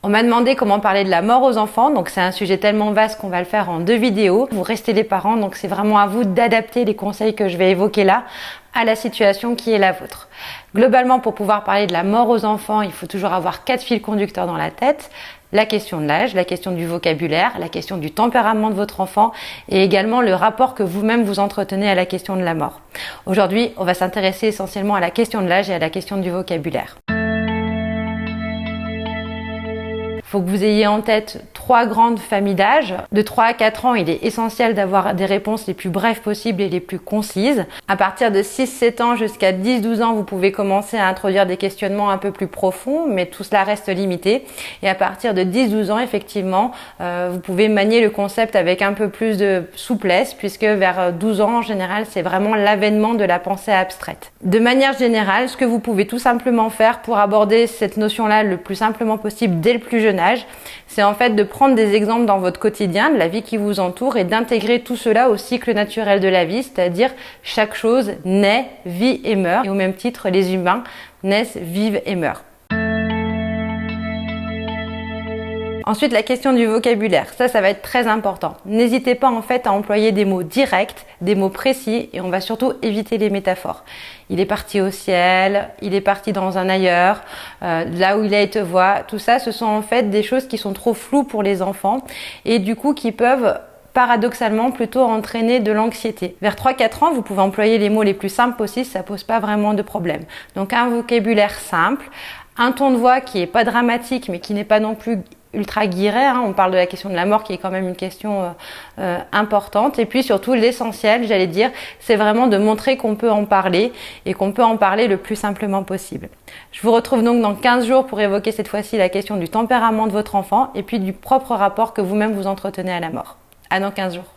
On m'a demandé comment parler de la mort aux enfants, donc c'est un sujet tellement vaste qu'on va le faire en 2 vidéos. Vous restez les parents, donc c'est vraiment à vous d'adapter les conseils que je vais évoquer là à la situation qui est la vôtre. Globalement, pour pouvoir parler de la mort aux enfants, il faut toujours avoir 4 fils conducteurs dans la tête. La question de l'âge, la question du vocabulaire, la question du tempérament de votre enfant et également le rapport que vous-même vous entretenez à la question de la mort. Aujourd'hui, on va s'intéresser essentiellement à la question de l'âge et à la question du vocabulaire. Il faut que vous ayez en tête 3 grandes familles d'âge. De 3 à 4 ans, il est essentiel d'avoir des réponses les plus brèves possibles et les plus concises. À partir de 6-7 ans jusqu'à 10-12 ans, vous pouvez commencer à introduire des questionnements un peu plus profonds, mais tout cela reste limité. Et à partir de 10-12 ans, effectivement, vous pouvez manier le concept avec un peu plus de souplesse, puisque vers 12 ans, en général, c'est vraiment l'avènement de la pensée abstraite. De manière générale, ce que vous pouvez tout simplement faire pour aborder cette notion-là le plus simplement possible dès le plus jeune âge, c'est en fait de prendre des exemples dans votre quotidien, de la vie qui vous entoure et d'intégrer tout cela au cycle naturel de la vie, c'est-à-dire chaque chose naît, vit et meurt. Et au même titre, les humains naissent, vivent et meurent. Ensuite, la question du vocabulaire, ça va être très important. N'hésitez pas en fait à employer des mots directs, des mots précis et on va surtout éviter les métaphores. Il est parti au ciel, il est parti dans un ailleurs, là où il a été voix, tout ça, ce sont en fait des choses qui sont trop floues pour les enfants et du coup qui peuvent paradoxalement plutôt entraîner de l'anxiété. Vers 3-4 ans, vous pouvez employer les mots les plus simples possibles, ça pose pas vraiment de problème. Donc un vocabulaire simple, un ton de voix qui est pas dramatique mais qui n'est pas non plus ultra guiré, on parle de la question de la mort qui est quand même une question importante et puis surtout l'essentiel, j'allais dire, c'est vraiment de montrer qu'on peut en parler et qu'on peut en parler le plus simplement possible. Je vous retrouve donc dans 15 jours pour évoquer cette fois-ci la question du tempérament de votre enfant et puis du propre rapport que vous-même vous entretenez à la mort. À dans 15 jours.